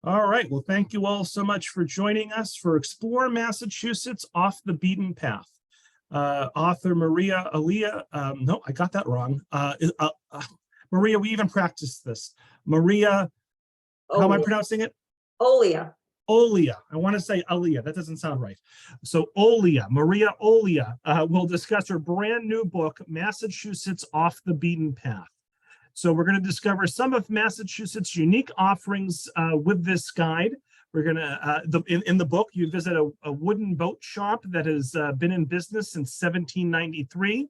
All right. Well, thank you all so much for joining us for Explore Massachusetts Off the Beaten Path. Author Maria Olia. No, I got that wrong. Maria, we even practiced this. Maria, how am I pronouncing it? Olia. Olia. I want to say Olia. That doesn't sound right. So Olia, Maria Olia, will discuss her brand new book, Massachusetts Off the Beaten Path. So we're going to discover some of Massachusetts' unique offerings with this guide. We're going to, in the book, you visit a wooden boat shop that has been in business since 1793.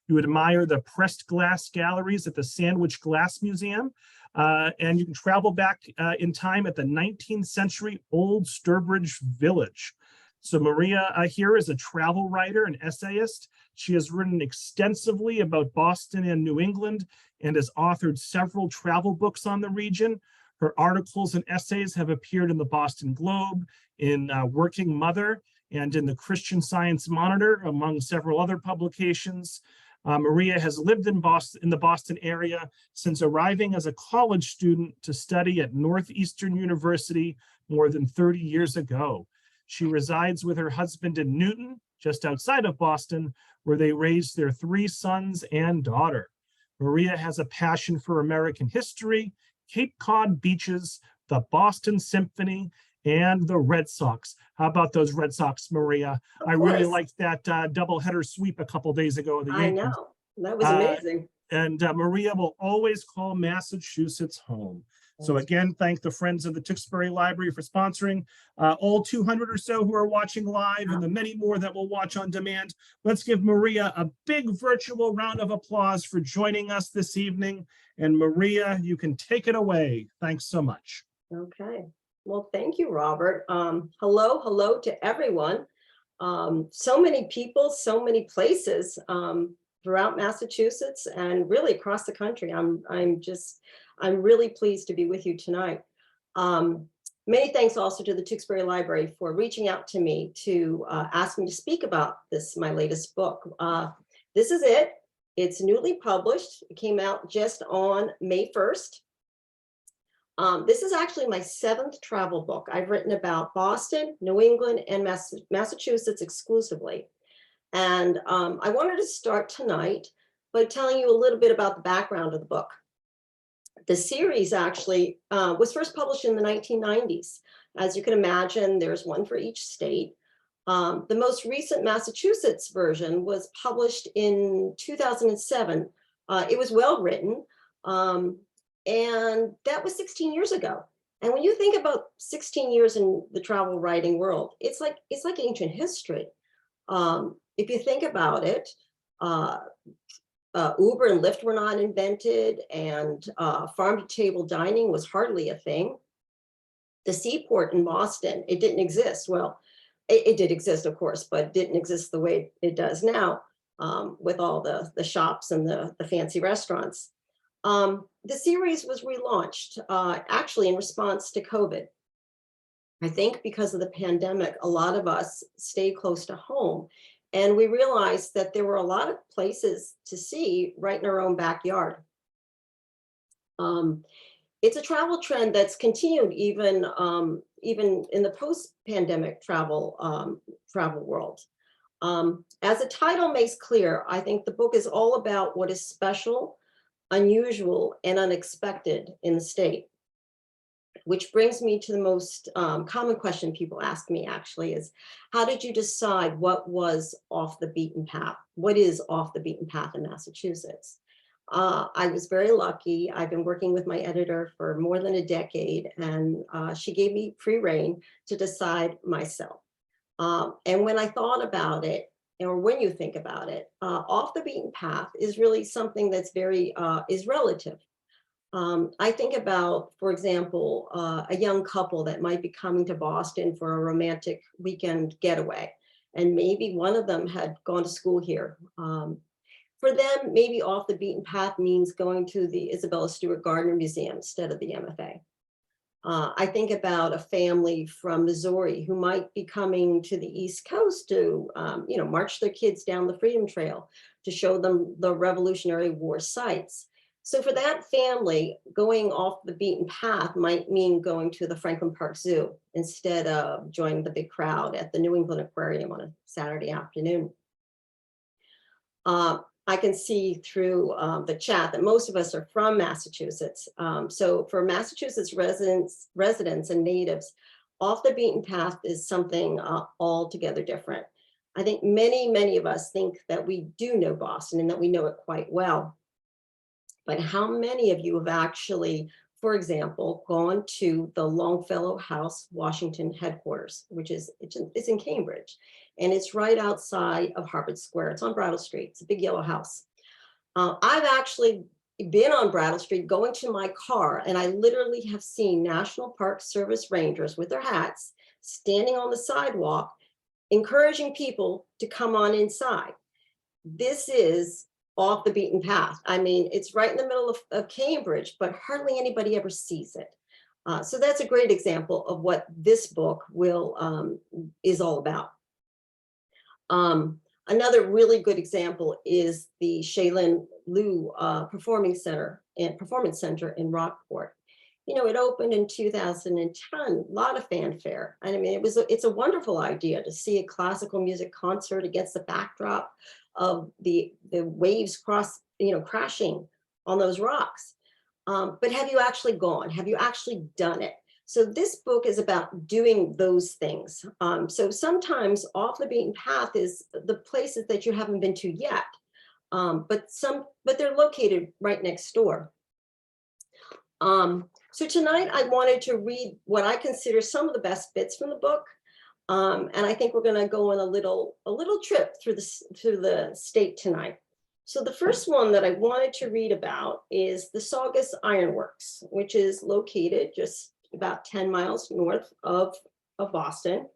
You admire the pressed glass galleries at the Sandwich Glass Museum. And you can travel back in time at the 19th century Old Sturbridge Village. So Maria here is a travel writer and essayist. She has written extensively about Boston and New England and has authored several travel books on the region. Her articles and essays have appeared in the Boston Globe, in Working Mother, and in the Christian Science Monitor, among several other publications. Maria has lived in the Boston area since arriving as a college student to study at Northeastern University more than 30 years ago. She resides with her husband in Newton, just outside of Boston, where they raised their 3 sons and daughter. Maria has a passion for American history, Cape Cod beaches, the Boston Symphony, and the Red Sox. How about those Red Sox, Maria? I really liked that doubleheader sweep a couple days ago. I know, that was amazing. And Maria will always call Massachusetts home. So again, thank the Friends of the Tewksbury Library for sponsoring all 200 or so who are watching live and the many more that will watch on demand. Let's give Maria a big virtual round of applause for joining us this evening. And Maria, you can take it away. Thanks so much. Okay. Well, thank you, Robert. Hello to everyone. So many people, so many places throughout Massachusetts and really across the country. I'm really pleased to be with you tonight. Many thanks also to the Tewksbury Library for reaching out to me to ask me to speak about my latest book. This is it. It's newly published. It came out just on May 1st. This is actually my 7th travel book. I've written about Boston, New England, and Massachusetts exclusively. And I wanted to start tonight by telling you a little bit about the background of the book. The series actually was first published in the 1990s. As you can imagine, there's one for each state. The most recent Massachusetts version was published in 2007. It was well written. And that was 16 years ago. And when you think about 16 years in the travel writing world, it's like ancient history. If you think about it, Uber and Lyft were not invented, and farm-to-table dining was hardly a thing. The seaport in Boston, it didn't exist. Well, it did exist, of course, but it didn't exist the way it does now with all the shops and the fancy restaurants. The series was relaunched actually in response to COVID. I think because of the pandemic, a lot of us stayed close to home, and we realized that there were a lot of places to see right in our own backyard. It's a travel trend that's continued even in the post-pandemic travel world. As the title makes clear, I think the book is all about what is special, unusual, and unexpected in the state. Which brings me to the most common question people ask me actually is, how did you decide what was off the beaten path? What is off the beaten path in Massachusetts? I was very lucky. I've been working with my editor for more than a decade, and she gave me free rein to decide myself. And when I thought about it, or when you think about it, off the beaten path is really something that's very, is relative. I think about, for example, a young couple that might be coming to Boston for a romantic weekend getaway, and maybe one of them had gone to school here. For them, maybe off the beaten path means going to the Isabella Stewart Gardner Museum instead of the MFA. I think about a family from Missouri who might be coming to the East Coast to, march their kids down the Freedom Trail to show them the Revolutionary War sites. So for that family, going off the beaten path might mean going to the Franklin Park Zoo instead of joining the big crowd at the New England Aquarium on a Saturday afternoon. I can see through the chat that most of us are from Massachusetts. So for Massachusetts residents and natives, off the beaten path is something altogether different. I think many of us think that we do know Boston and that we know it quite well. But how many of you have actually, for example, gone to the Longfellow House, Washington headquarters, which is it's in Cambridge, and it's right outside of Harvard Square. It's on Brattle Street. It's a big yellow house. I've actually been on Brattle Street going to my car, and I literally have seen National Park Service rangers with their hats standing on the sidewalk, encouraging people to come on inside. This is off the beaten path. I mean, it's right in the middle of Cambridge, but hardly anybody ever sees it. So that's a great example of what this book is all about. Another really good example is the Shailin Liu Performance Center in Rockport. You know, it opened in 2010, a lot of fanfare. And I mean, it's a wonderful idea to see a classical music concert against the backdrop of the waves crashing on those rocks. But have you actually gone? Have you actually done it? So this book is about doing those things. So sometimes off the beaten path is the places that you haven't been to yet, but they're located right next door. So tonight I wanted to read what I consider some of the best bits from the book. And I think we're going to go on a little trip through the state tonight. So the first one that I wanted to read about is the Saugus Ironworks, which is located just about 10 miles north of Boston.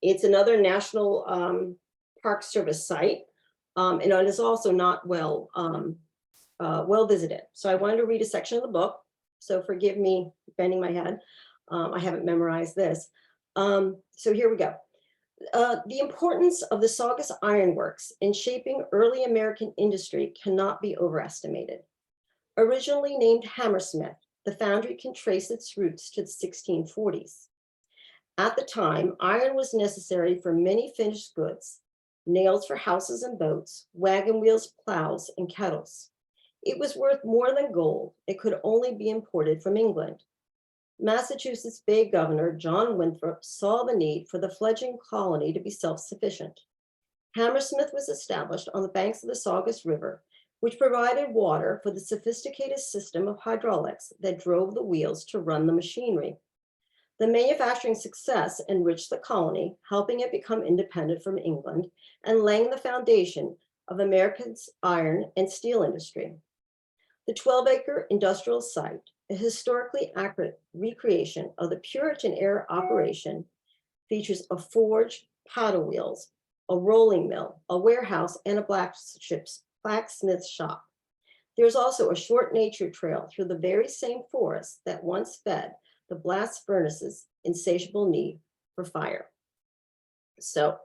It's another National Park Service site, and it is also not well visited. So I wanted to read a section of the book. So forgive me bending my head. I haven't memorized this. So here we go. The importance of the Saugus Ironworks in shaping early American industry cannot be overestimated. Originally named Hammersmith, the foundry can trace its roots to the 1640s. At the time, iron was necessary for many finished goods, nails for houses and boats, wagon wheels, plows, and kettles. It was worth more than gold. It could only be imported from England. Massachusetts Bay Governor John Winthrop saw the need for the fledgling colony to be self-sufficient. Hammersmith was established on the banks of the Saugus River, which provided water for the sophisticated system of hydraulics that drove the wheels to run the machinery. The manufacturing success enriched the colony, helping it become independent from England and laying the foundation of America's iron and steel industry. The 12-acre industrial site, a historically accurate recreation of the Puritan-era operation, features a forge, paddle wheels, a rolling mill, a warehouse, and a blacksmith shop. There's also a short nature trail through the very same forest that once fed the blast furnace's insatiable need for fire. So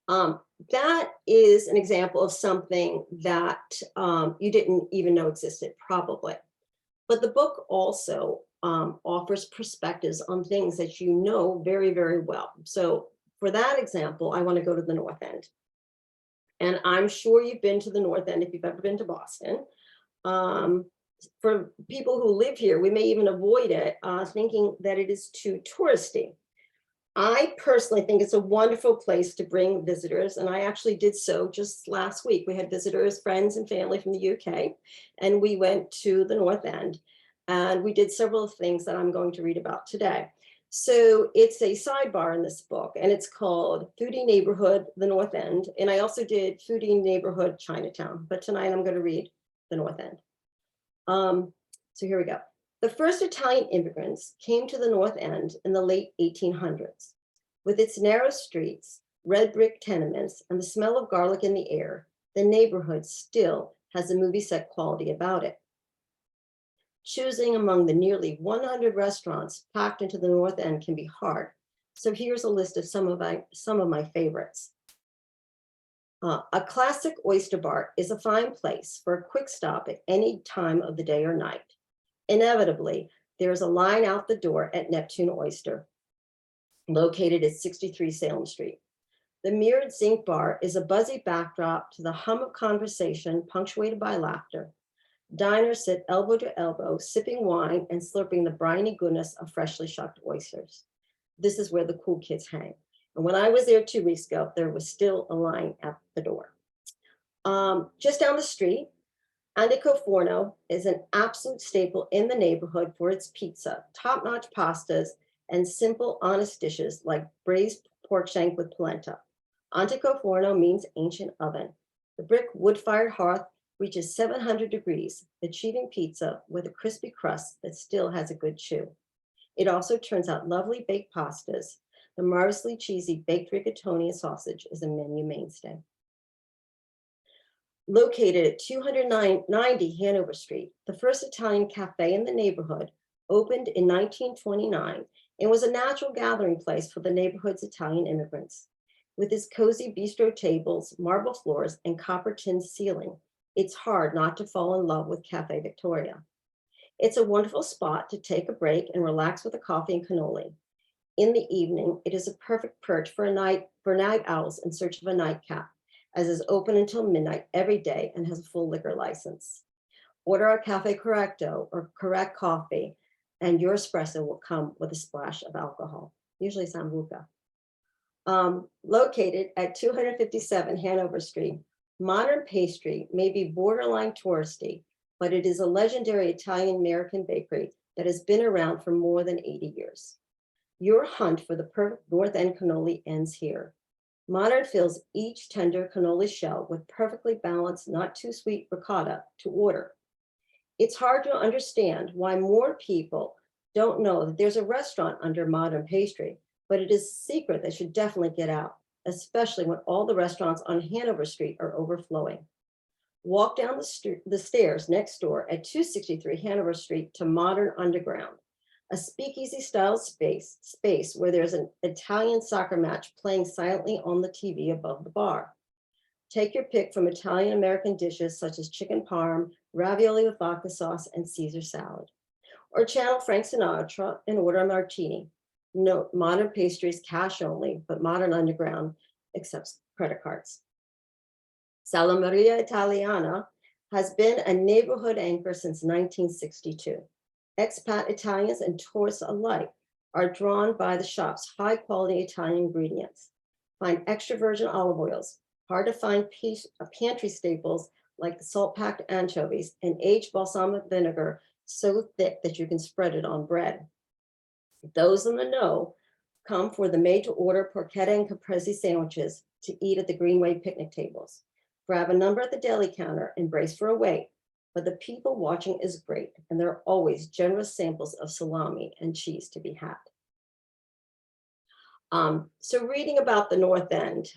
that is an example of something that you didn't even know existed, probably. But the book also offers perspectives on things that you know very, very well. So for that example, I want to go to the North End. And I'm sure you've been to the North End if you've ever been to Boston. For people who live here, we may even avoid it, thinking that it is too touristy. I personally think it's a wonderful place to bring visitors, and I actually did so just last week. We had visitors, friends, and family from the UK, and we went to the North End, and we did several things that I'm going to read about today. So it's a sidebar in this book, and it's called Foodie Neighborhood, the North End, and I also did Foodie Neighborhood, Chinatown, but tonight I'm going to read the North End. So here we go. The first Italian immigrants came to the North End in the late 1800s. With its narrow streets, red brick tenements, and the smell of garlic in the air, the neighborhood still has a movie set quality about it. Choosing among the nearly 100 restaurants packed into the North End can be hard. So here's a list of some of my favorites. A classic oyster bar is a fine place for a quick stop at any time of the day or night. Inevitably, there is a line out the door at Neptune Oyster, located at 63 Salem Street. The mirrored zinc bar is a buzzy backdrop to the hum of conversation punctuated by laughter. Diners sit elbow to elbow, sipping wine and slurping the briny goodness of freshly shucked oysters. This is where the cool kids hang. And when I was there 2 weeks ago, there was still a line at the door. Just down the street, Andico Forno is an absolute staple in the neighborhood for its pizza, top-notch pastas, and simple, honest dishes like braised pork shank with polenta. Antico Forno means ancient oven. The brick wood-fired hearth reaches 700 degrees, achieving pizza with a crispy crust that still has a good chew. It also turns out lovely baked pastas. The marvelously cheesy baked rigatoni and sausage is a menu mainstay. Located at 290 Hanover Street, the first Italian cafe in the neighborhood opened in 1929 and was a natural gathering place for the neighborhood's Italian immigrants. With its cozy bistro tables, marble floors, and copper tin ceiling, it's hard not to fall in love with Cafe Victoria. It's a wonderful spot to take a break and relax with a coffee and cannoli. In the evening, it is a perfect perch for night owls in search of a nightcap, as is open until midnight every day and has a full liquor license. Order a Cafe Correcto or Correct coffee, and your espresso will come with a splash of alcohol, usually Sambuca. Located at 257 Hanover Street, modern pastry may be borderline touristy, but it is a legendary Italian-American bakery that has been around for more than 80 years. Your hunt for the perfect North End cannoli ends here. Modern fills each tender cannoli shell with perfectly balanced, not too sweet ricotta to order. It's hard to understand why more people don't know that there's a restaurant under modern pastry, but it is a secret that should definitely get out, especially when all the restaurants on Hanover Street are overflowing. Walk down the stairs next door at 263 Hanover Street to Modern Underground, a speakeasy style space where there's an Italian soccer match playing silently on the TV above the bar. Take your pick from Italian-American dishes such as chicken parm, ravioli with vodka sauce, and Caesar salad. Or channel Frank Sinatra and order a martini. Note, modern pastries cash only, but Modern Underground accepts credit cards. Sala Maria Italiana has been a neighborhood anchor since 1962. Expat Italians and tourists alike are drawn by the shop's high-quality Italian ingredients. Find extra virgin olive oils, hard to find pantry staples like the salt-packed anchovies, and aged balsamic vinegar so thick that you can spread it on bread. Those in the know come for the made-to-order porchetta and caprese sandwiches to eat at the Greenway picnic tables. Grab a number at the deli counter and brace for a wait. But the people watching is great, and there are always generous samples of salami and cheese to be had. So reading about the North End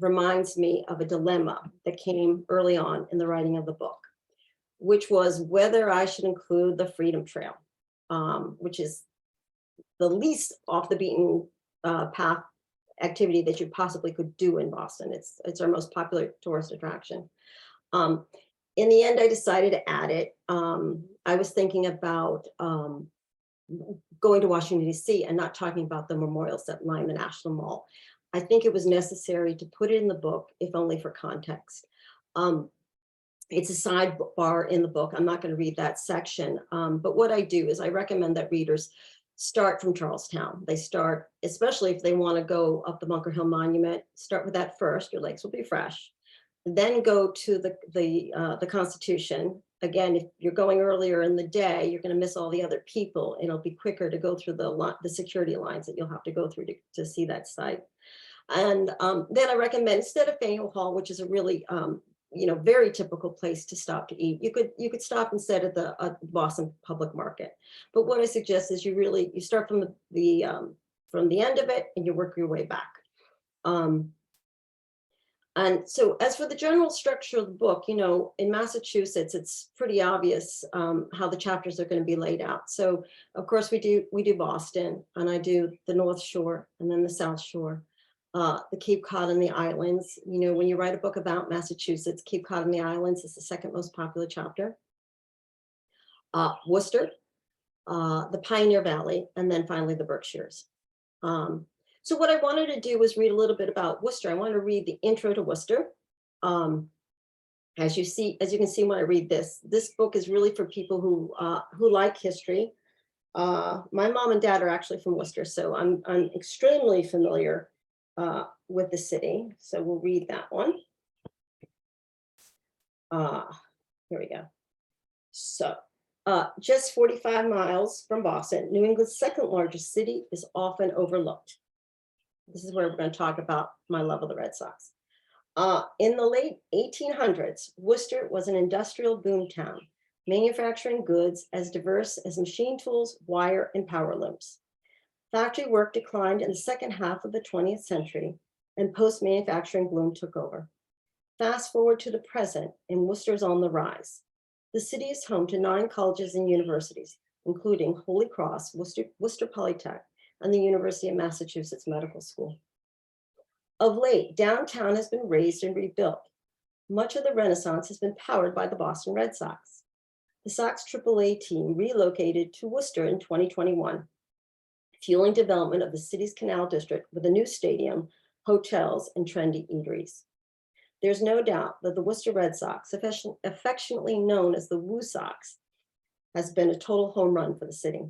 reminds me of a dilemma that came early on in the writing of the book, which was whether I should include the Freedom Trail, which is the least off the beaten path activity that you possibly could do in Boston. It's our most popular tourist attraction. In the end, I decided to add it. I was thinking about going to Washington, D.C. and not talking about the memorials that line the National Mall. I think it was necessary to put it in the book, if only for context. It's a sidebar in the book. I'm not going to read that section. But what I do is I recommend that readers start from Charlestown. They start, especially if they want to go up the Bunker Hill Monument, start with that first. Your legs will be fresh. Then go to the Constitution. Again, if you're going earlier in the day, you're going to miss all the other people. It'll be quicker to go through the security lines that you'll have to go through to see that site. And then I recommend, instead of Faneuil Hall, which is a really very typical place to stop to eat, you could stop instead at the Boston Public Market. But what I suggest is you start from the end of it and you work your way back. And so as for the general structure of the book, in Massachusetts, it's pretty obvious how the chapters are going to be laid out. So of course we do Boston, and I do the North Shore and then the South Shore. the Cape Cod and the Islands. You know, when you write a book about Massachusetts, Cape Cod and the Islands is the second most popular chapter. Worcester, the Pioneer Valley, and then finally the Berkshires. So what I wanted to do was read a little bit about Worcester. I wanted to read the intro to Worcester. As you can see when I read this book is really for people who like history. My mom and dad are actually from Worcester, so I'm extremely familiar with the city. So we'll read that one. Here we go. So just 45 miles from Boston, New England's second largest city is often overlooked. This is where we're going to talk about my love of the Red Sox. In the late 1800s, Worcester was an industrial boom town, manufacturing goods as diverse as machine tools, wire, and power looms. Factory work declined in the second half of the 20th century, and post-manufacturing bloom took over. Fast forward to the present, and Worcester's on the rise. The city is home to 9 colleges and universities, including Holy Cross, Worcester Polytech, and the University of Massachusetts Medical School. Of late, downtown has been raised and rebuilt. Much of the Renaissance has been powered by the Boston Red Sox. The Sox AAA team relocated to Worcester in 2021, fueling development of the city's Canal District with a new stadium, hotels, and trendy eateries. There's no doubt that the Worcester Red Sox, affectionately known as the Woo Sox, has been a total home run for the city.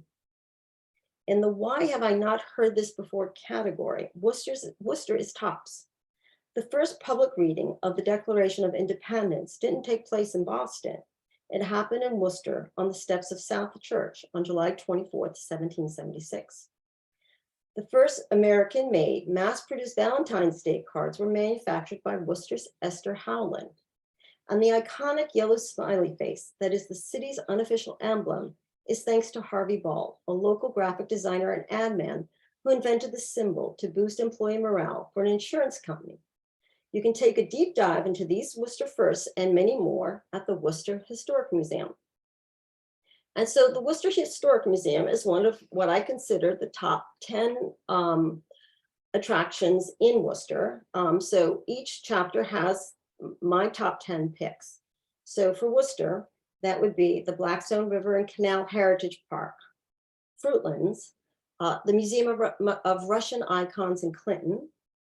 In the why have I not heard this before category, Worcester is tops. The first public reading of the Declaration of Independence didn't take place in Boston. It happened in Worcester on the steps of South Church on July 24th, 1776. The first American-made, mass-produced Valentine's Day cards were manufactured by Worcester's Esther Howland. And the iconic yellow smiley face that is the city's unofficial emblem is thanks to Harvey Ball, a local graphic designer and ad man who invented the symbol to boost employee morale for an insurance company. You can take a deep dive into these Worcester firsts and many more at the Worcester Historic Museum. And so the Worcester Historic Museum is one of what I consider the top 10 attractions in Worcester. So each chapter has my top 10 picks. So for Worcester, that would be the Blackstone River and Canal Heritage Park, Fruitlands, the Museum of Russian Icons in Clinton,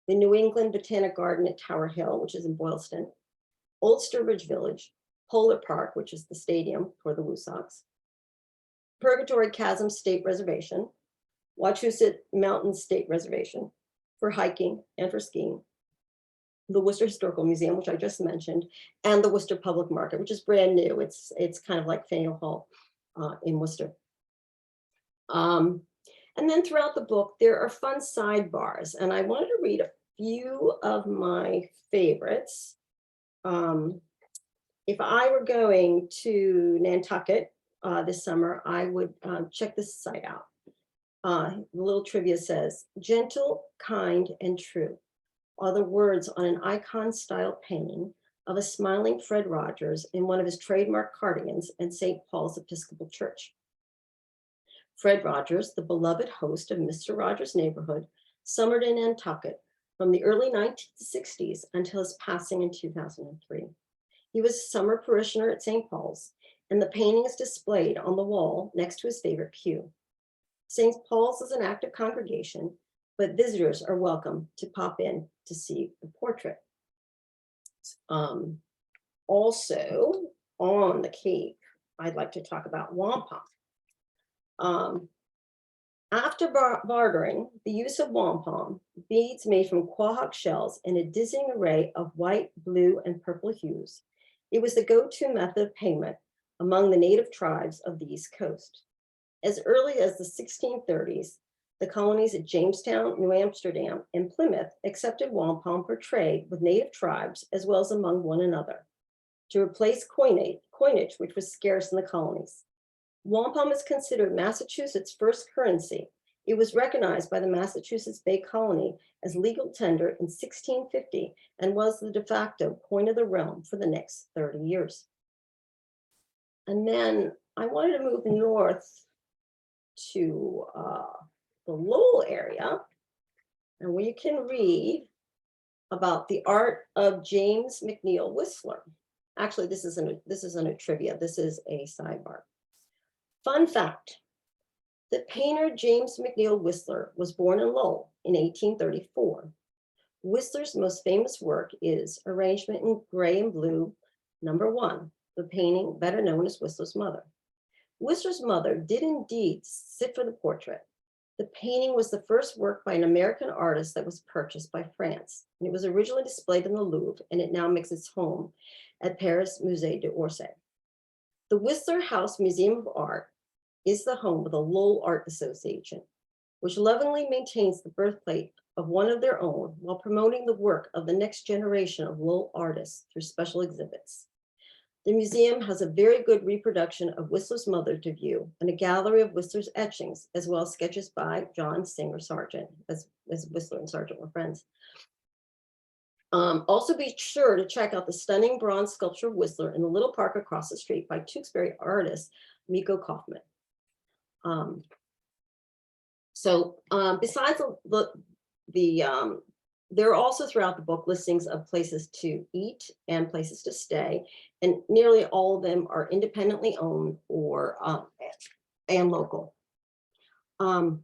the New England Botanic Garden at Tower Hill, which is in Boylston, Old Sturbridge Village, Polar Park, which is the stadium for the Woo Sox, Purgatory Chasm State Reservation, Wachusett Mountain State Reservation for hiking and for skiing, the Worcester Historical Museum, which I just mentioned, and the Worcester Public Market, which is brand new. It's kind of like Faneuil Hall in Worcester. And then throughout the book, there are fun sidebars, and I wanted to read a few of my favorites. If I were going to Nantucket this summer, I would check this site out. The little trivia says, gentle, kind, and true are the words on an icon-style painting of a smiling Fred Rogers in one of his trademark cardigans in St. Paul's Episcopal Church. Fred Rogers, the beloved host of Mr. Rogers' Neighborhood, summered in Nantucket from the early 1960s until his passing in 2003. He was a summer parishioner at St. Paul's, and the painting is displayed on the wall next to his favorite pew. St. Paul's is an active congregation, but visitors are welcome to pop in to see the portrait. Also, on the Cape, I'd like to talk about wampum. After bartering the use of wampum, beads made from quahog shells in a dizzying array of white, blue, and purple hues, it was the go-to method of payment among the native tribes of the East Coast. As early as the 1630s, the colonies at Jamestown, New Amsterdam, and Plymouth accepted wampum for trade with native tribes as well as among one another to replace coinage which was scarce in the colonies. Wampum is considered Massachusetts' first currency. It was recognized by the Massachusetts Bay Colony as legal tender in 1650 and was the de facto coin of the realm for the next 30 years. And then I wanted to move north to the Lowell area. and we can read about the art of James McNeill Whistler. Actually, this isn't a trivia. This is a sidebar. Fun fact: the painter James McNeill Whistler was born in Lowell in 1834. Whistler's most famous work is Arrangement in Gray and Blue, #1, the painting better known as Whistler's Mother. Whistler's mother did indeed sit for the portrait. The painting was the first work by an American artist that was purchased by France. And it was originally displayed in the Louvre, and it now makes its home at Paris Musée d'Orsay. The Whistler House Museum of Art is the home of the Lowell Art Association, which lovingly maintains the birthplace of one of their own while promoting the work of the next generation of Lowell artists through special exhibits. The museum has a very good reproduction of Whistler's mother to view and a gallery of Whistler's etchings, as well as sketches by John Singer Sargent, as Whistler and Sargent were friends. Also be sure to check out the stunning bronze sculpture of Whistler in the little park across the street by Tewksbury artist Miko Kaufman. Besides there are also throughout the book listings of places to eat and places to stay, and nearly all of them are independently owned or and local. Off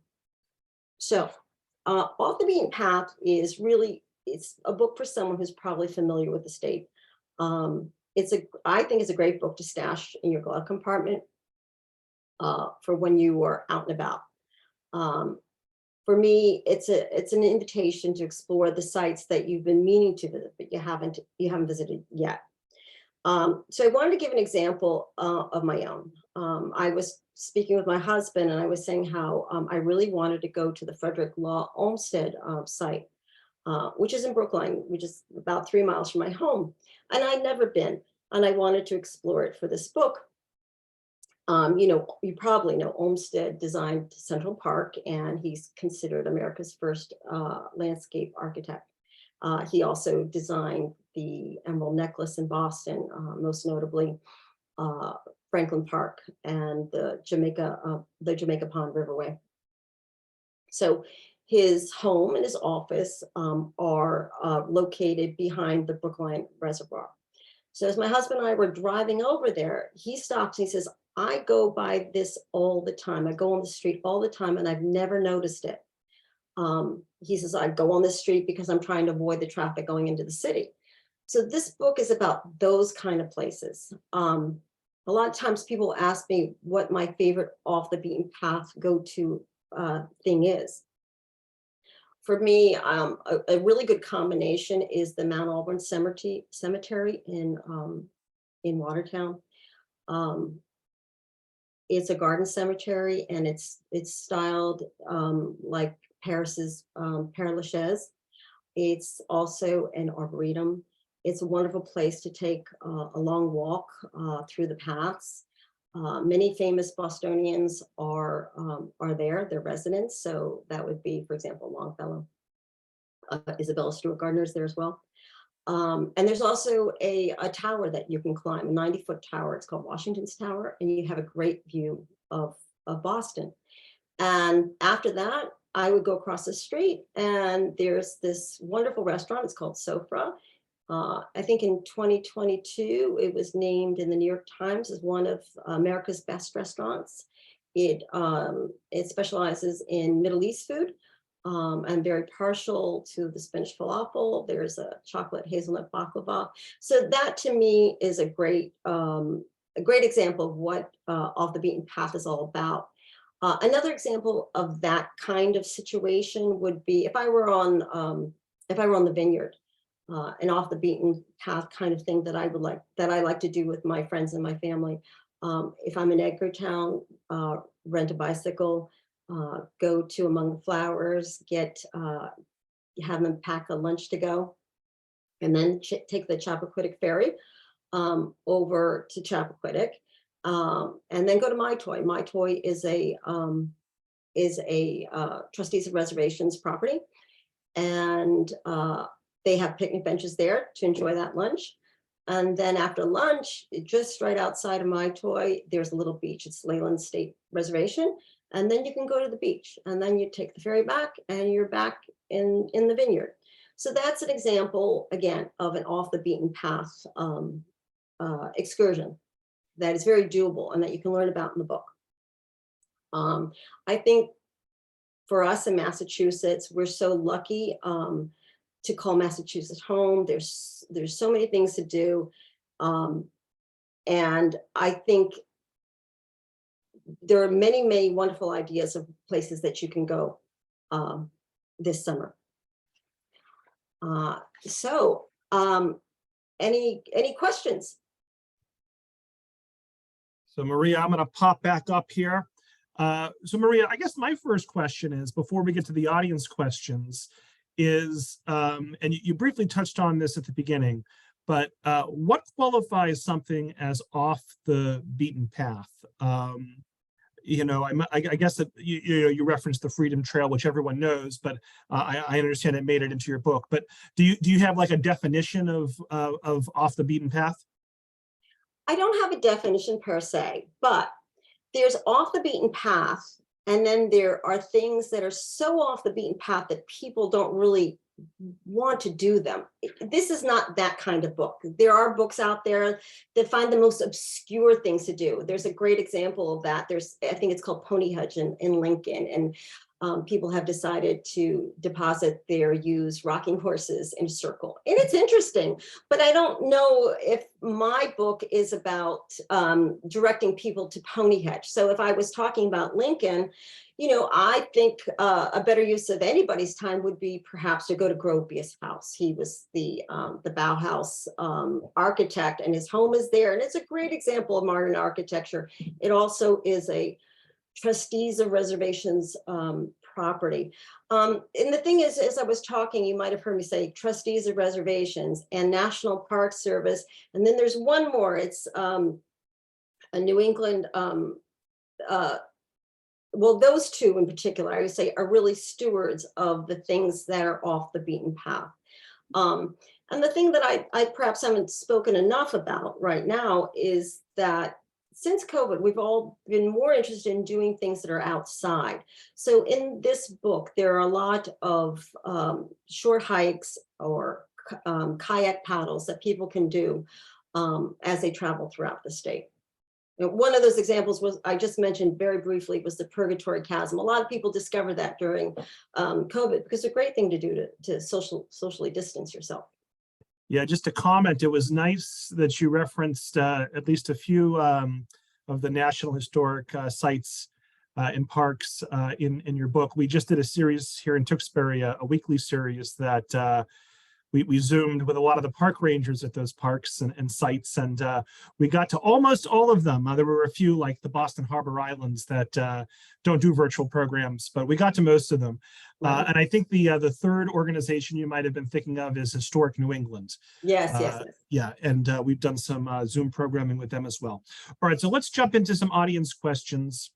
the Beaten Path is really, it's a book for someone who's probably familiar with the state. I think it's a great book to stash in your glove compartment for when you are out and about. For me, it's an invitation to explore the sites that you've been meaning to visit, but you haven't visited yet. So I wanted to give an example of my own. I was speaking with my husband, and I was saying how I really wanted to go to the Frederick Law Olmsted site, which is in Brookline, which is about 3 miles from my home. And I'd never been, and I wanted to explore it for this book. You probably know Olmsted designed Central Park, and he's considered America's first landscape architect. He also designed the Emerald Necklace in Boston, most notably Franklin Park and the Jamaica Pond Riverway. So his home and his office are located behind the Brookline Reservoir. So as my husband and I were driving over there, he stops and he says, I go by this all the time. I go on the street all the time, and I've never noticed it. He says, I go on the street because I'm trying to avoid the traffic going into the city. So this book is about those kind of places. A lot of times people ask me what my favorite off the beaten path go-to thing is. For me, a really good combination is the Mount Auburn Cemetery in Watertown. It's a garden cemetery, and it's styled like Paris's Père Lachaise. It's also an arboretum. It's a wonderful place to take a long walk through the paths. Many famous Bostonians are there, they're residents. So that would be, for example, Longfellow. Isabella Stewart Gardner is there as well. And there's also a tower that you can climb, a 90-foot tower. It's called Washington's Tower, and you have a great view of Boston. And after that, I would go across the street, and there's this wonderful restaurant. It's called Sofra. I think in 2022, it was named in the New York Times as one of America's best restaurants. It specializes in Middle East food. I'm very partial to the Spanish falafel. There's a chocolate hazelnut baklava. So that to me is a great example of what Off the Beaten Path is all about. Another example of that kind of situation would be if I were on the vineyard, an off the beaten path kind of thing that I like to do with my friends and my family. If I'm in Edgartown, rent a bicycle, go to Among the Flowers, have them pack a lunch to go, and then take the Chappaquiddick ferry over to Chappaquiddick, and then go to My Toy. My Toy is a Trustees of Reservations property, and they have picnic benches there to enjoy that lunch. And then after lunch, just right outside of My Toy, there's a little beach. It's Leyland State Reservation. and then you can go to the beach, and then you take the ferry back, and you're back in the vineyard. So that's an example, again, of an off the beaten path excursion that is very doable and that you can learn about in the book. I think for us in Massachusetts, we're so lucky to call Massachusetts home. There's so many things to do. And I think there are many, many wonderful ideas of places that you can go this summer. Any questions? So Maria, I'm going to pop back up here. So Maria, I guess my first question is, before we get to the audience questions, is, and you briefly touched on this at the beginning, but what qualifies something as off the beaten path? You know, I guess that you referenced the Freedom Trail, which everyone knows, but I understand it made it into your book. But do you have like a definition of off the beaten path? I don't have a definition per se, but there's off the beaten path, and then there are things that are so off the beaten path that people don't really want to do them. This is not that kind of book. There are books out there that find the most obscure things to do. There's a great example of that. I think it's called Pony Hutch in Lincoln, and people have decided to deposit their used rocking horses in a circle. And it's interesting, but I don't know if my book is about directing people to Pony Hutch. So if I was talking about Lincoln, you know, I think a better use of anybody's time would be perhaps to go to Gropius' house. He was the Bauhaus architect, and his home is there. And it's a great example of modern architecture. It also is a trustees of reservations property. And the thing is, as I was talking, you might have heard me say trustees of reservations and National Park Service. And then there's one more, it's a New England, well, those two in particular, I would say, are really stewards of the things that are off the beaten path. And the thing that I perhaps haven't spoken enough about right now is that since COVID, we've all been more interested in doing things that are outside. So in this book, there are a lot of short hikes or kayak paddles that people can do as they travel throughout the state. And one of those examples was, I just mentioned very briefly, was the Purgatory Chasm. A lot of people discovered that during COVID because it's a great thing to do to socially distance yourself. Yeah, just a comment. It was nice that you referenced at least a few of the National Historic sites and parks in your book. We just did a series here in Tewksbury, a weekly series that we zoomed with a lot of the park rangers at those parks and sites, and we got to almost all of them. There were a few, like the Boston Harbor Islands, that don't do virtual programs, but we got to most of them. And I think the third organization you might have been thinking of is Historic New England. Yes. Yeah, and we've done some Zoom programming with them as well. All right, so let's jump into some audience questions.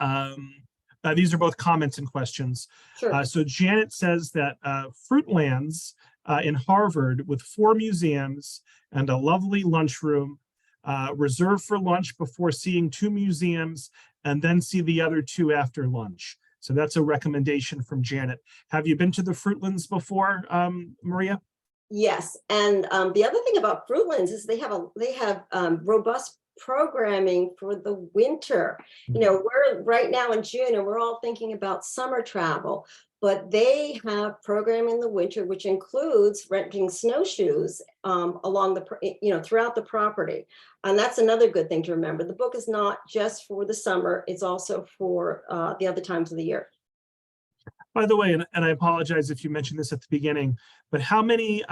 These are both comments and questions. Sure. So Janet says that Fruitlands in Harvard, with 4 museums and a lovely lunchroom, reserved for lunch before seeing 2 museums, and then see the other 2 after lunch. So that's a recommendation from Janet. Have you been to the Fruitlands before, Maria? Yes, and the other thing about Fruitlands is they have robust programming for the winter. You know, we're right now in June and we're all thinking about summer travel, but they have programming in the winter, which includes renting snowshoes along the, throughout the property. And that's another good thing to remember. The book is not just for the summer, it's also for the other times of the year. By the way, and I apologize if you mentioned this at the beginning, but how many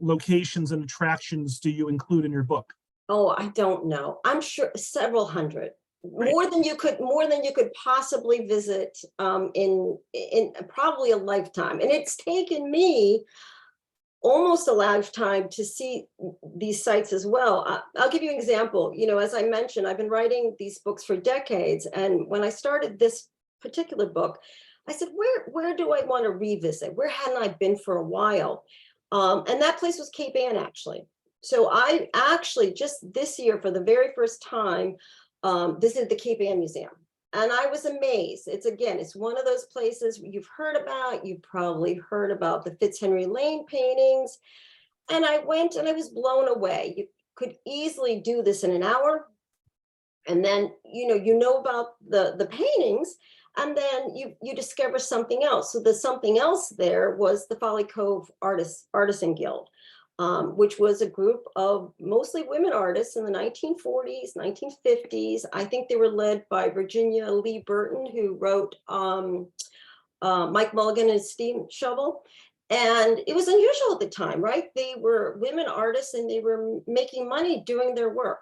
locations and attractions do you include in your book? Oh, I don't know. I'm sure several hundred. Right. More than you could possibly visit in probably a lifetime. And it's taken me almost a lifetime to see these sites as well. I'll give you an example. You know, as I mentioned, I've been writing these books for decades. And when I started this particular book, I said, where do I want to revisit? Where hadn't I been for a while? And that place was Cape Ann, actually. So I actually just this year, for the very first time, visited the Cape Ann Museum. And I was amazed. It's one of those places you've heard about. You've probably heard about the Fitzhenry Lane paintings. And I went and I was blown away. You could easily do this in an hour. And then, you know about the paintings, and then you discover something else. So the something else there was the Folly Cove Artisan Guild, which was a group of mostly women artists in the 1940s, 1950s. I think they were led by Virginia Lee Burton, who wrote Mike Mulligan and his Steam Shovel. And it was unusual at the time, right? They were women artists and they were making money doing their work.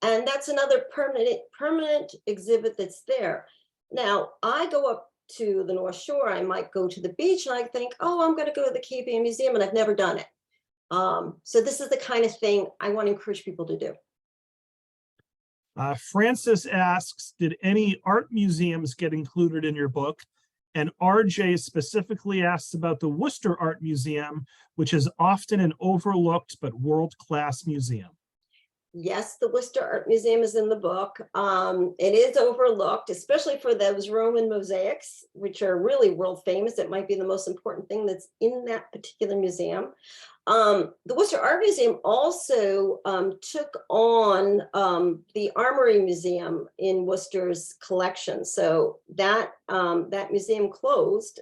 And that's another permanent exhibit that's there. Now, I go up to the North Shore, I might go to the beach and I think, oh, I'm going to go to the Cape Ann Museum, and I've never done it. So this is the kind of thing I want to encourage people to do. Francis asks, did any art museums get included in your book? And RJ specifically asks about the Worcester Art Museum, which is often an overlooked but world-class museum. Yes, the Worcester Art Museum is in the book. It is overlooked, especially for those Roman mosaics, which are really world famous. It might be the most important thing that's in that particular museum. The Worcester Art Museum also took on the Armory Museum in Worcester's collection. So that museum closed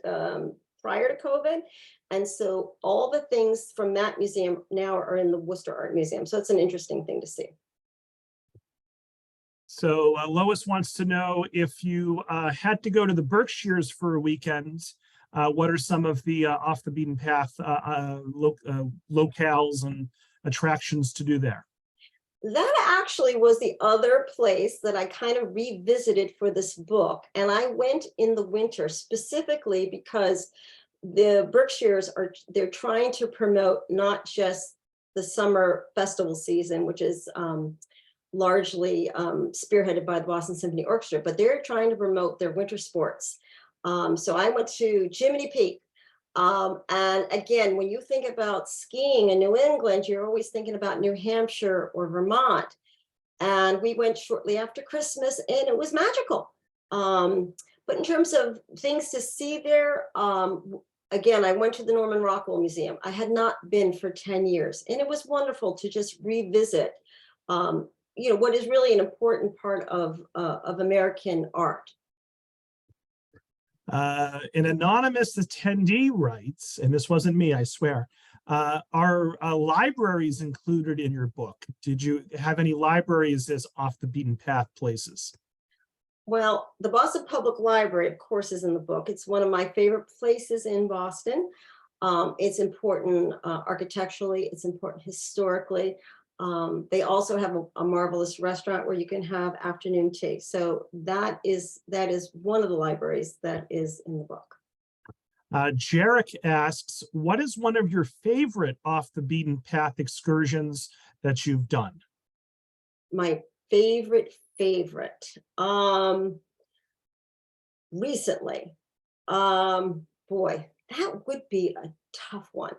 prior to COVID. And so all the things from that museum now are in the Worcester Art Museum. So it's an interesting thing to see. So Lois wants to know, if you had to go to the Berkshires for a weekend, what are some of the off the beaten path locales and attractions to do there? That actually was the other place that I kind of revisited for this book. And I went in the winter specifically because the Berkshires they're trying to promote not just the summer festival season, which is largely spearheaded by the Boston Symphony Orchestra, but they're trying to promote their winter sports. So I went to Jiminy Peak. And again, when you think about skiing in New England, you're always thinking about New Hampshire or Vermont. And we went shortly after Christmas and it was magical. But in terms of things to see there, again, I went to the Norman Rockwell Museum. I had not been for 10 years, and it was wonderful to just revisit, what is really an important part of American art. An anonymous attendee writes, and this wasn't me, I swear, are libraries included in your book? Did you have any libraries as off the beaten path places? Well, the Boston Public Library, of course, is in the book. It's one of my favorite places in Boston. It's important architecturally, it's important historically. They also have a marvelous restaurant where you can have afternoon tea. So that is one of the libraries that is in the book. Jarek asks, what is one of your favorite off the beaten path excursions that you've done? My favorite, recently, boy, that would be a tough one.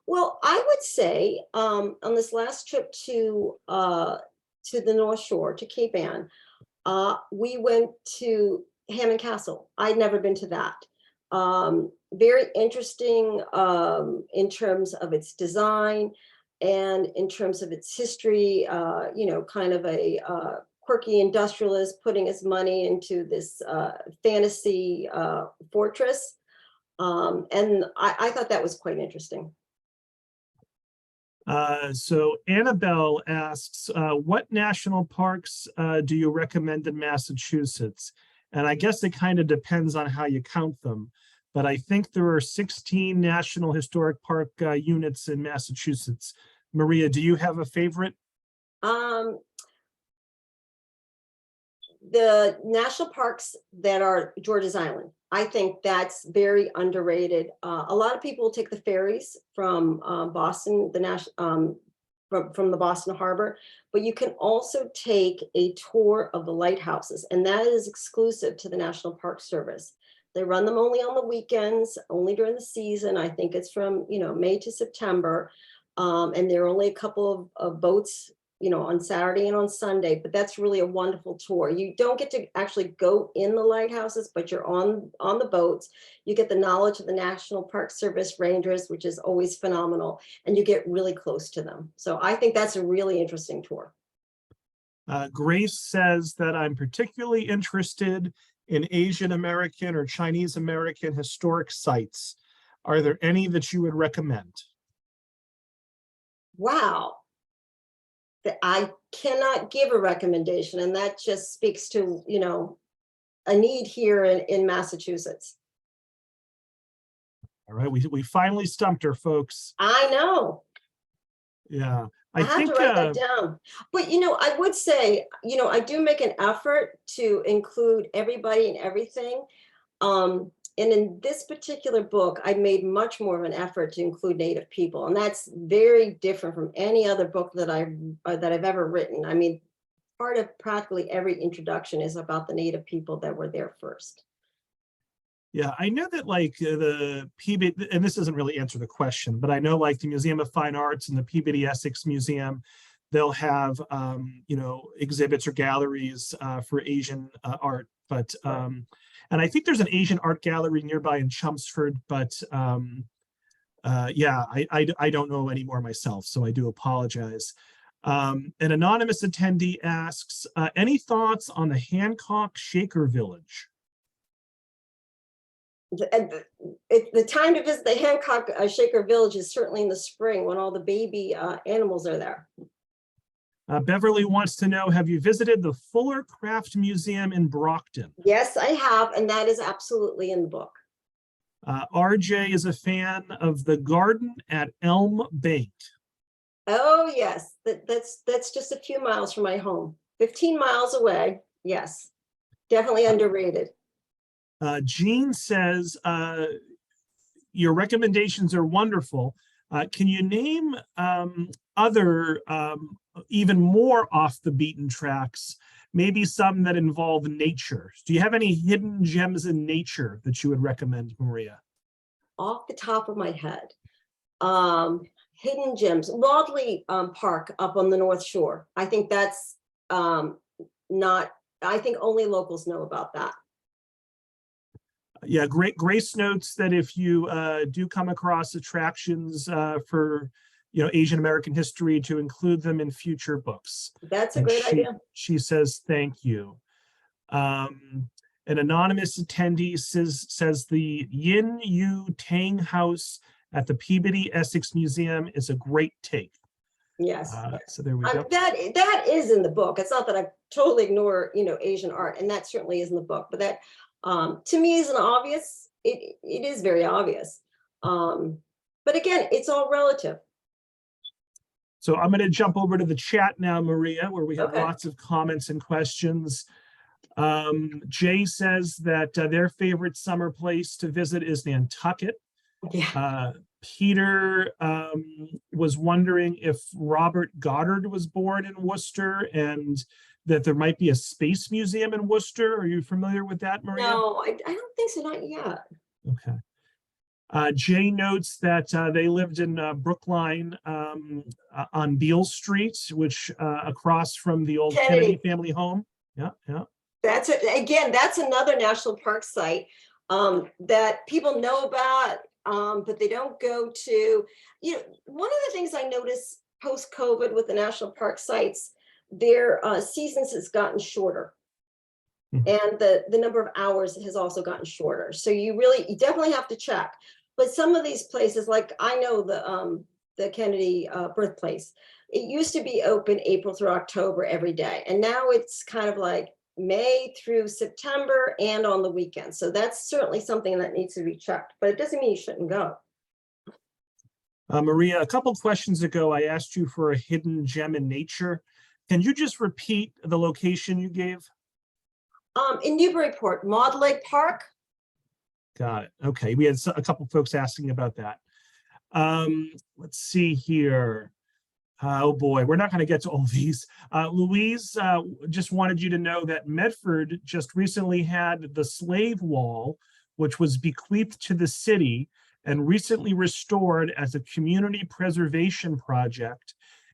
Well, I would say on this last trip to the North Shore, to Cape Ann, we went to Hammond Castle. I'd never been to that. Very interesting in terms of its design and in terms of its history, kind of a quirky industrialist putting his money into this fantasy fortress. And I thought that was quite interesting. So Annabelle asks, what national parks do you recommend in Massachusetts? And I guess it kind of depends on how you count them, but I think there are 16 National Historic Park units in Massachusetts. Maria, do you have a favorite? The national parks that are George's Island, I think that's very underrated. A lot of people take the ferries from Boston, from the Boston Harbor, but you can also take a tour of the lighthouses, and that is exclusive to the National Park Service. They run them only on the weekends, only during the season. I think it's from May to September, and there are only a couple of boats on Saturday and on Sunday, but that's really a wonderful tour. You don't get to actually go in the lighthouses, but you're on the boats. You get the knowledge of the National Park Service rangers, which is always phenomenal, and you get really close to them. So I think that's a really interesting tour. Grace says that I'm particularly interested in Asian American or Chinese American historic sites. Are there any that you would recommend? Wow. I cannot give a recommendation, and that just speaks to, a need here in Massachusetts. All right, we finally stumped her, folks. I know. Yeah, I have to write that down. But, I would say, I do make an effort to include everybody and everything. And in this particular book, I made much more of an effort to include Native people, and that's very different from any other book that I've ever written. I mean, part of practically every introduction is about the Native people that were there first. Yeah, I know that like the Peabody, and this doesn't really answer the question, but I know like the Museum of Fine Arts and the Peabody Essex Museum, they'll have exhibits or galleries for Asian art, but and I think there's an Asian art gallery nearby in Chelmsford, but yeah, I don't know anymore myself, so I do apologize. An anonymous attendee asks, any thoughts on the Hancock Shaker Village? The time to visit the Hancock Shaker Village is certainly in the spring when all the baby animals are there. Beverly wants to know, have you visited the Fuller Craft Museum in Brockton? Yes, I have, and that is absolutely in the book. RJ is a fan of the garden at Elm Bank. Oh, yes, that's just a few miles from my home, 15 miles away. Yes, definitely underrated. Jean says, your recommendations are wonderful. Can you name other even more off the beaten tracks, maybe some that involve nature? Do you have any hidden gems in nature that you would recommend, Maria? Off the top of my head, hidden gems, Wadley Park up on the North Shore. I think that's I think only locals know about that. Yeah, Grace notes that if you do come across attractions for Asian American history, to include them in future books. That's a great idea. She says thank you. An anonymous attendee says the Yin Yu Tang House at the Peabody Essex Museum is a great take. Yes. So there we go. That is in the book. It's not that I totally ignore Asian art, and that certainly is in the book, but that to me is an obvious. It is very obvious. But again, it's all relative. So I'm going to jump over to the chat now, Maria, where we have lots of comments and questions. Jay says that their favorite summer place to visit is Nantucket. Yeah. Peter was wondering if Robert Goddard was born in Worcester and that there might be a space museum in Worcester. Are you familiar with that, Maria? No, I don't think so, not yet. Okay. Jay notes that they lived in Brookline on Beale Street, which across from the old Kennedy family home. Yeah. That's another national park site that people know about, but they don't go to. One of the things I noticed post-COVID with the national park sites, their seasons has gotten shorter. And the number of hours has also gotten shorter. So you definitely have to check. But some of these places, like I know the Kennedy birthplace, it used to be open April through October every day. And now it's kind of like May through September and on the weekends. So that's certainly something that needs to be checked, but it doesn't mean you shouldn't go. Maria, a couple questions ago, I asked you for a hidden gem in nature. Can you just repeat the location you gave? In Newburyport, Maud Lake Park. Got it. Okay, we had a couple folks asking about that. Let's see here. Oh boy, we're not going to get to all these. Louise just wanted you to know that Medford just recently had the slave wall, which was bequeathed to the city and recently restored as a community preservation project.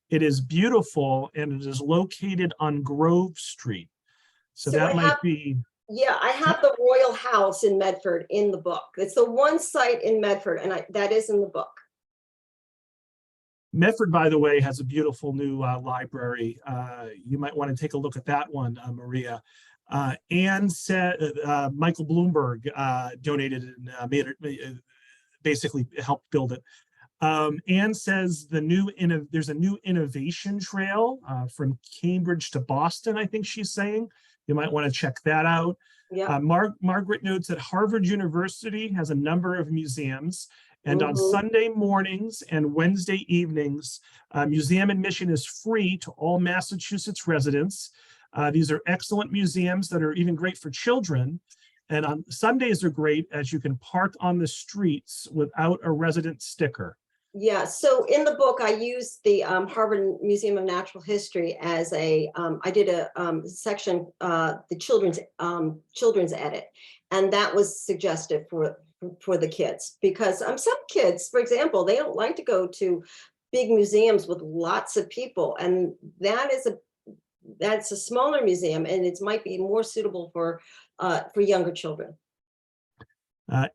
It is beautiful, and it is located on Grove Street. So So that might be, yeah, I have the Royal House in Medford in the book. It's the one site in Medford, and that is in the book. Medford, by the way, has a beautiful new library. You might want to take a look at that one, Maria. Anne said Michael Bloomberg donated and made it, basically helped build it. Anne says there's a new innovation trail from Cambridge to Boston, I think she's saying. You might want to check that out. Yeah. Margaret notes that Harvard University has a number of museums, and on Mhm. Sunday mornings and Wednesday evenings, museum admission is free to all Massachusetts residents. These are excellent museums that are even great for children. And on Sundays are great as you can park on the streets without a resident sticker. Yeah, so in the book, I used the Harvard Museum of Natural History as I did a section, the children's edit, and that was suggested for the kids, because some kids, for example, they don't like to go to big museums with lots of people, and that's a smaller museum, and it might be more suitable for younger children.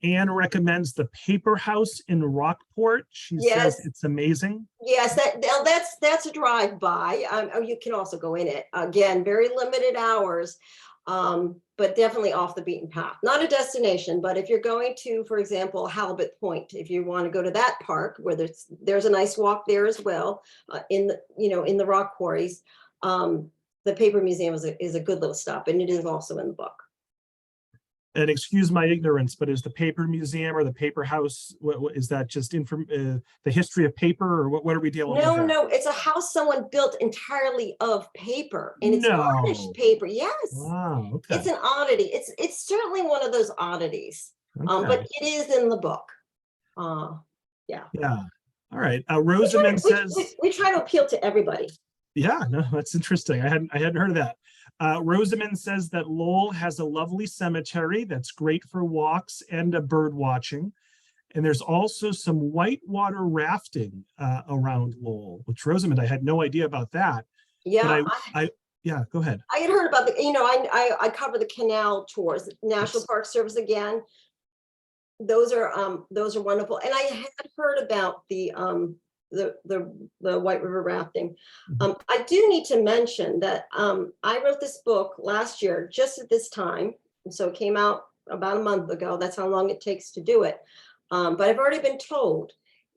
Anne recommends the Paper House in Rockport. She says Yes. it's amazing. Yes, that's a drive by. You can also go in it. Again, very limited hours, but definitely off the beaten path. Not a destination, but if you're going to, for example, Halibut Point, if you want to go to that park where there's a nice walk there as well, in the rock quarries, the Paper Museum is a good little stop, and it is also in the book. And excuse my ignorance, but is the Paper Museum or the Paper House, what is that, just the history of paper, or what are we dealing with there? No, it's a house someone built entirely of paper, and it's varnished paper. Yes. Wow, okay. It's an oddity. It's certainly one of those oddities, Okay. but it is in the book. Yeah. Yeah. All right. Rosamond says we try to appeal to everybody. Yeah, no, that's interesting. I hadn't heard of that. Rosamond says that Lowell has a lovely cemetery that's great for walks and bird watching. And there's also some whitewater rafting around Lowell, which, Rosamond, I had no idea about that. Yeah, but yeah, go ahead. I had heard about I cover the canal tours, National Park Service again. Those are wonderful. And I had heard about the White River rafting. I do need to mention that I wrote this book last year, just at this time. So it came out about a month ago. That's how long it takes to do it. But I've already been told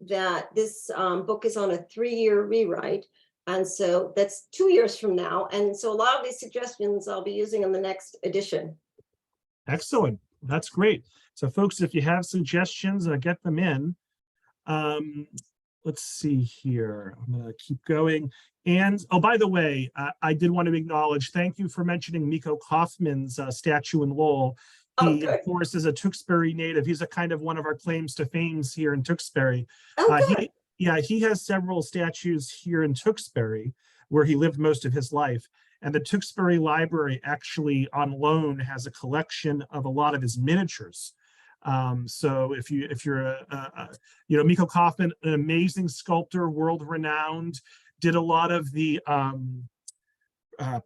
that this book is on a 3-year rewrite. And so that's 2 years from now. And so a lot of these suggestions I'll be using in the next edition. Excellent. That's great. So folks, if you have suggestions, get them in. Let's see here. I'm going to keep going. And, oh, by the way, I did want to acknowledge, thank you for mentioning Miko Kaufman's statue in Lowell. He, of course, is a Tewksbury native. He's a kind of one of our claims to fame here in Tewksbury. He has several statues here in Tewksbury, where he lived most of his life. And the Tewksbury Library actually on loan has a collection of a lot of his miniatures. So if you're Miko Kaufman, an amazing sculptor, world-renowned, did a lot of the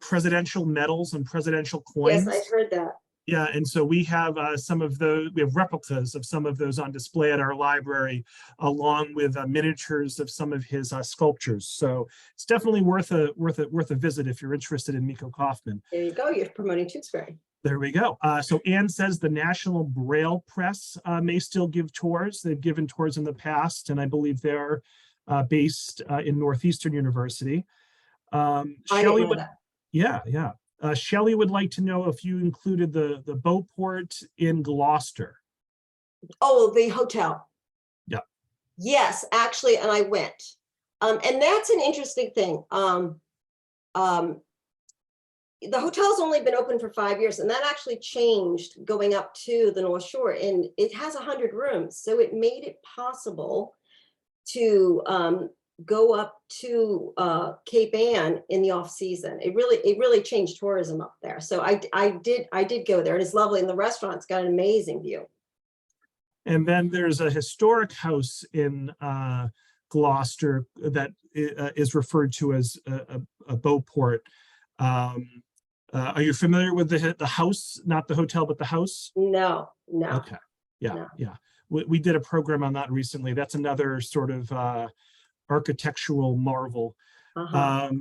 presidential medals and presidential coins. Yes, I heard that. Yeah, and so we have some of those. We have replicas of some of those on display at our library, along with miniatures of some of his sculptures. So it's definitely worth a visit if you're interested in Miko Kaufman. There you go. You're promoting Tewksbury. There we go. So Anne says the National Braille Press may still give tours. They've given tours in the past, and I believe they're based in Northeastern University. Shelley would, yeah. Shelley would like to know if you included the Beauport in Gloucester. Oh, the hotel. Yeah. Yes, actually, and I went. And that's an interesting thing. The hotel's only been open for 5 years, and that actually changed going up to the North Shore, and it has 100 rooms. So it made it possible to go up to Cape Ann in the off season. It really changed tourism up there. So I did go there, and it's lovely, and the restaurant's got an amazing view. And then there's a historic house in Gloucester that is referred to as a Beauport. Are you familiar with the house, not the hotel, but the house? No, no. Okay. Yeah, No. yeah. We did a program on that recently. That's another sort of architectural marvel. Uh-huh.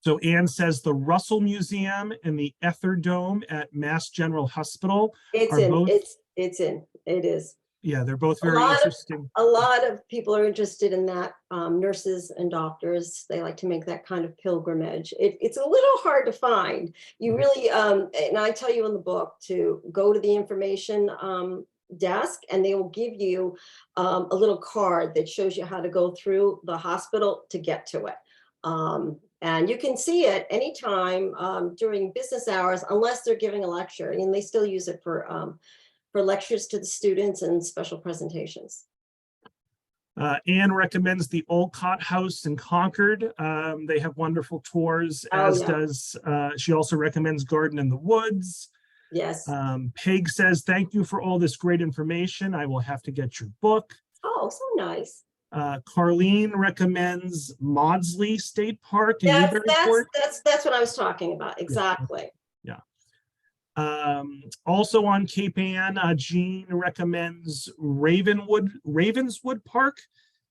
So Anne says the Russell Museum and the Ether Dome at Mass General Hospital It's are in, both, it is. yeah, they're both A very lot of, interesting. a lot of people are interested in that. Nurses and doctors, they like to make that kind of pilgrimage. It's a little hard to find. You really, and I tell you in the book to go to the information desk, and they will give you a little card that shows you how to go through the hospital to get to it. And you can see it anytime during business hours, unless they're giving a lecture, and they still use it for lectures to the students and special presentations. Anne recommends the Olcott House in Concord. They have wonderful tours, as yeah. does, she also recommends Garden in the Woods. Yes. Peg says, thank you for all this great information. I will have to get your book. Oh, so nice. Carlene recommends Maudsley State Park in That's Newburyport. that's what I was talking about. Exactly. Yeah. Also on Cape Ann, Jean recommends Ravenswood Park.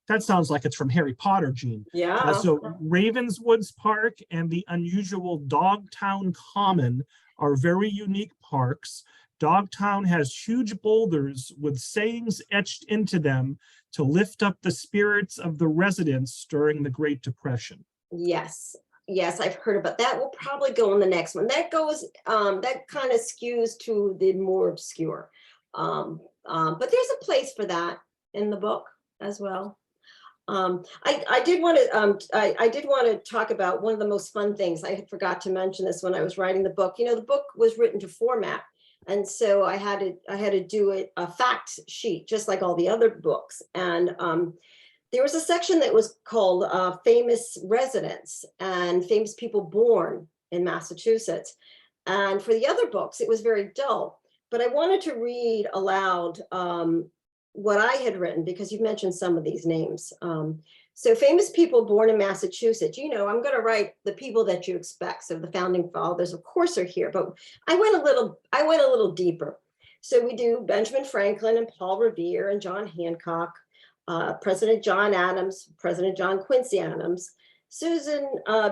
That sounds like it's from Harry Potter, Jean. Yeah. So Ravenswood's Park and the unusual Dogtown Common are very unique parks. Dogtown has huge boulders with sayings etched into them to lift up the spirits of the residents during the Great Depression. Yes. Yes, I've heard about that. Will probably go in the next one. That goes, that kind of skews to the more obscure. But there's a place for that in the book as well. I did want to talk about one of the most fun things. I had forgot to mention this when I was writing the book. You know, the book was written to format, and so I had to do it a fact sheet, just like all the other books. And there was a section that was called famous residents and famous people born in Massachusetts. And for the other books, it was very dull. But I wanted to read aloud what I had written, because you've mentioned some of these names. So famous people born in Massachusetts, you know, I'm going to write the people that you expect. So the founding fathers, of course, are here, but I went a little deeper. So we do Benjamin Franklin and Paul Revere and John Hancock, President John Adams, President John Quincy Adams, Susan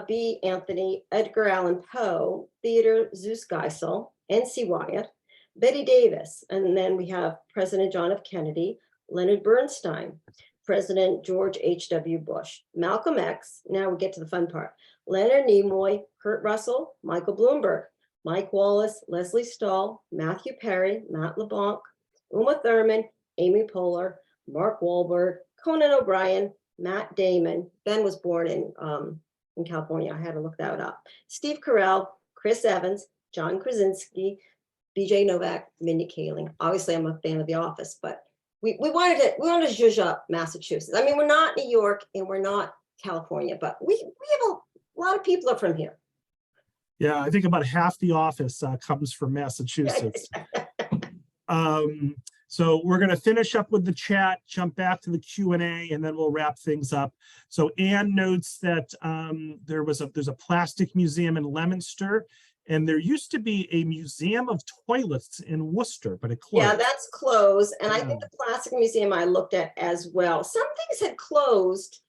B. Anthony, Edgar Allan Poe, Theodore Zeus Geisel, N.C. Wyatt, Betty Davis, and then we have President John F. Kennedy, Leonard Bernstein, President George H.W. Bush, Malcolm X, now we get to the fun part, Leonard Nimoy, Kurt Russell, Michael Bloomberg, Mike Wallace, Leslie Stahl, Matthew Perry, Matt LeBlanc, Uma Thurman, Amy Poehler, Mark Wahlberg, Conan O'Brien, Matt Damon. Ben was born in California. I had to look that up. Steve Carell, Chris Evans, John Krasinski, BJ Novak, Mindy Kaling. Obviously, I'm a fan of The Office, but we wanted to zhuzh up Massachusetts. I mean, we're not New York and we're not California, but we have a lot of people are from here. Yeah, I think about half The Office comes from Massachusetts. So we're going to finish up with the chat, jump back to the Q&A, and then we'll wrap things up. So Anne notes that there's a plastic museum in Leominster, and there used to be a museum of toilets in Worcester, but it closed. Yeah, that's closed. And I think the plastic museum I looked at as well. Some things had closed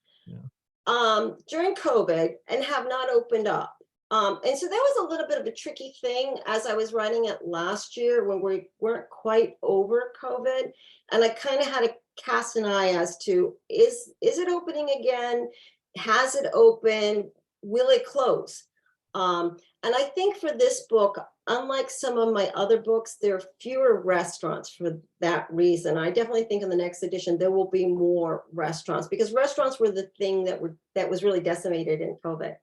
during COVID and have not opened up. And so that was a little bit of a tricky thing as I was writing it last year when we weren't quite over COVID. And I kind of had to cast an eye as to, is it opening again? Has it opened? Will it close? And I think for this book, unlike some of my other books, there are fewer restaurants for that reason. I definitely think in the next edition, there will be more restaurants, because restaurants were the thing that was really decimated in COVID.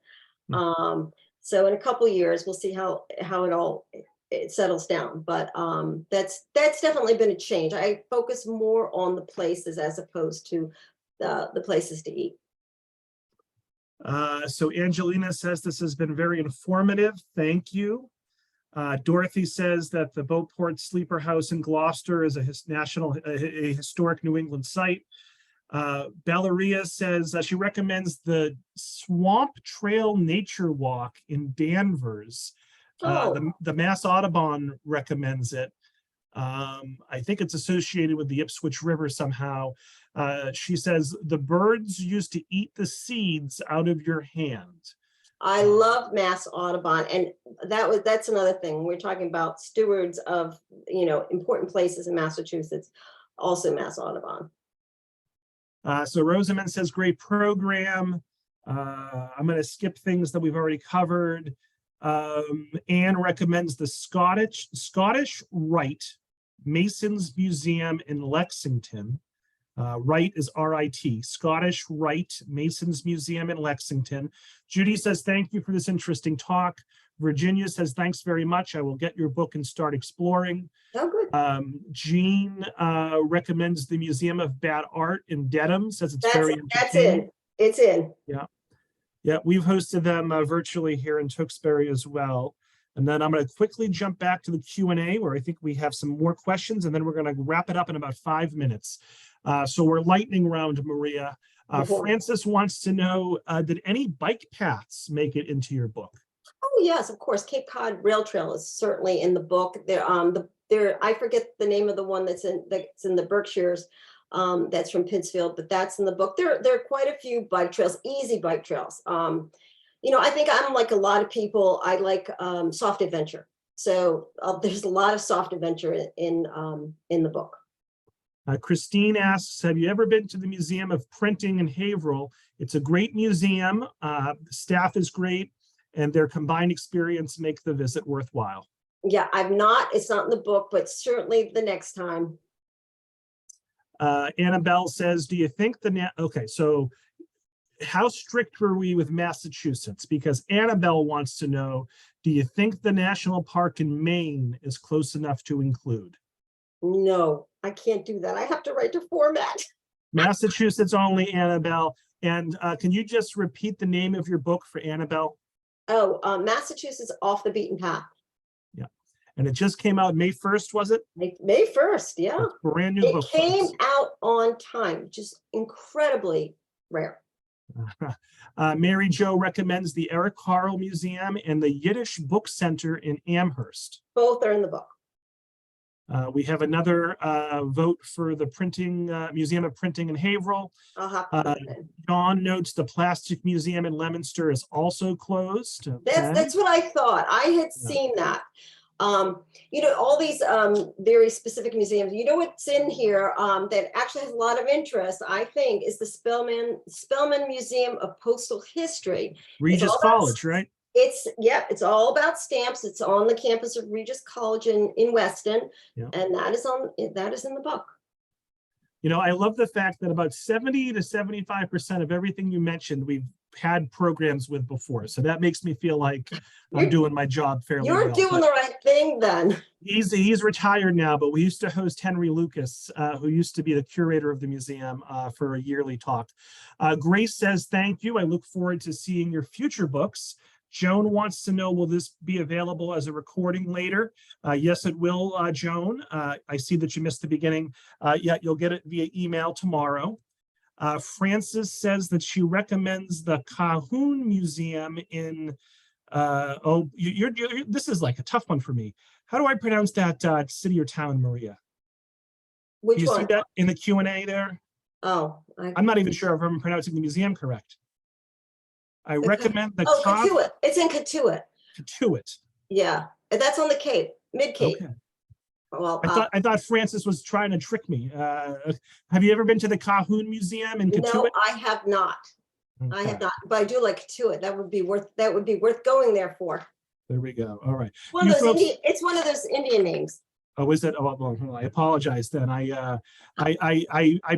So in a couple of years, we'll see how it settles down. But that's definitely been a change. I focus more on the places as opposed to the places to eat. So Angelina says this has been very informative. Thank you. Dorothy says that the Beauport Sleeper House in Gloucester is a historic New England site. Valeria says she recommends the Swamp Trail Nature Walk in Danvers. The Mass Audubon recommends it. I think it's associated with the Ipswich River somehow. She says the birds used to eat the seeds out of your hand. I love Mass Audubon, and that's another thing. We're talking about stewards of, important places in Massachusetts, also Mass Audubon. So Rosamond says great program. I'm going to skip things that we've already covered. Anne recommends the Scottish Rite Masons Museum in Lexington. Rite is R-I-T, Scottish Rite Masons Museum in Lexington. Judy says, thank you for this interesting talk. Virginia says, thanks very much. I will get your book and start exploring. Oh, good. Jean recommends the Museum of Bad Art in Dedham, says it's very entertaining. That's in. It's in. Yeah. Yeah, we've hosted them virtually here in Tewksbury as well. And then I'm going to quickly jump back to the Q&A where I think we have some more questions, and then we're going to wrap it up in about 5 minutes. So we're lightning round, Maria. Francis wants to know, did any bike paths make it into your book? Oh, yes, of course. Cape Cod Rail Trail is certainly in the book. I forget the name of the one that's in the Berkshires. That's from Pittsfield, but that's in the book. There are quite a few bike trails, easy bike trails. I think I'm like a lot of people. I like soft adventure. So there's a lot of soft adventure in the book. Christine asks, have you ever been to the Museum of Printing in Haverhill? It's a great museum. The staff is great, and their combined experience make the visit worthwhile. Yeah, I've not. It's not in the book, but certainly the next time. Annabelle says, do you think okay, so how strict were we with Massachusetts? Because Annabelle wants to know, do you think the national park in Maine is close enough to include? No, I can't do that. I have to write to format. Massachusetts only, Annabelle. And can you just repeat the name of your book for Annabelle? Oh, Massachusetts Off the Beaten Path. Yeah. And it just came out May 1st, was it? May 1st, yeah. Brand new book. It came out on time, which is incredibly rare. Mary Jo recommends the Eric Carle Museum and the Yiddish Book Center in Amherst. Both are in the book. We have another vote for the Museum of Printing in Haverhill. John notes the Plastic Museum in Leominster is also closed. That's what I thought. I had seen that. All these very specific museums. What's in here that actually has a lot of interest, I think, is the Spelman Museum of Postal History. Regis College, right? It's all about stamps. It's on the campus of Regis College in Weston, and that is in the book. I love the fact that about 70 to 75% of everything you mentioned, we've had programs with before. So that makes me feel like I'm doing my job fairly well. You're doing the right thing then. He's retired now, but we used to host Henry Lucas, who used to be the curator of the museum for a yearly talk. Grace says, thank you. I look forward to seeing your future books. Joan wants to know, will this be available as a recording later? Yes, it will, Joan. I see that you missed the beginning. Yeah, you'll get it via email tomorrow. Frances says that she recommends the Cahoon Museum in, this is like a tough one for me. How do I pronounce that city or town, Maria? Which do you one? See that in the Q&A there? Oh. I'm not even sure if I'm pronouncing the museum correct. I recommend the Cotuit. It's in Cotuit. Cotuit. Yeah, that's on the Cape, mid-Cape. Okay. Well, I thought Francis was trying to trick me. Have you ever been to the Cahoon Museum in Cotuit? No, I have not. Okay. I have not, but I do like Cotuit. That would be worth going there for. There we go. All right. It's one of those Indian names. Oh, is it? Oh, well, I apologize then. I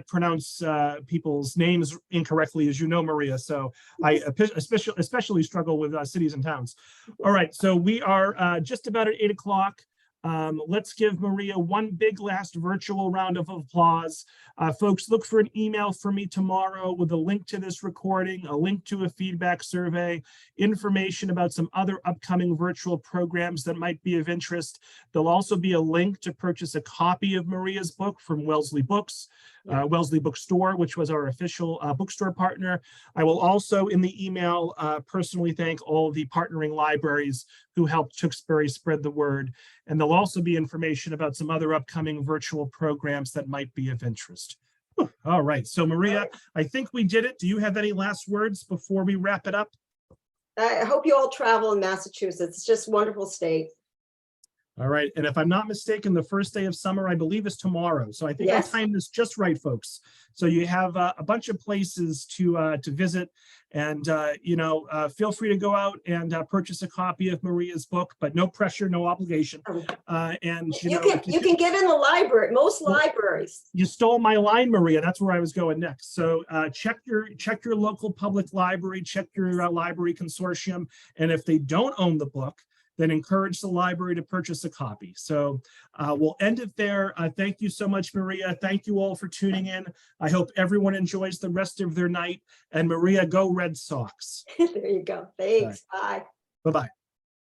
pronounce people's names incorrectly, as you know, Maria. So I especially struggle with cities and towns. All right. So we are just about at 8 o'clock. Let's give Maria one big last virtual round of applause. Folks, look for an email from me tomorrow with a link to this recording, a link to a feedback survey, information about some other upcoming virtual programs that might be of interest. There'll also be a link to purchase a copy of Maria's book from Wellesley Books, Wellesley Bookstore, which was our official bookstore partner. I will also in the email personally thank all of the partnering libraries who helped Tewksbury spread the word. And there'll also be information about some other upcoming virtual programs that might be of interest. Whew. All right, so Maria, I think we did it. Do you have any last words before we wrap it up? I hope you all travel in Massachusetts. It's just a wonderful state. All right, and if I'm not mistaken, the first day of summer, I believe, is tomorrow. So I think I timed this just right, folks. So you have a bunch of places to visit, and feel free to go out and purchase a copy of Maria's book, but no pressure, no obligation. And you can get in the library, most libraries. You stole my line, Maria. That's where I was going next. So check your local public library, check your library consortium, and if they don't own the book, then encourage the library to purchase a copy. So we'll end it there. Thank you so much, Maria. Thank you all for tuning in. I hope everyone enjoys the rest of their night. And Maria, go Red Sox. There you go. Thanks. Bye. Bye-bye.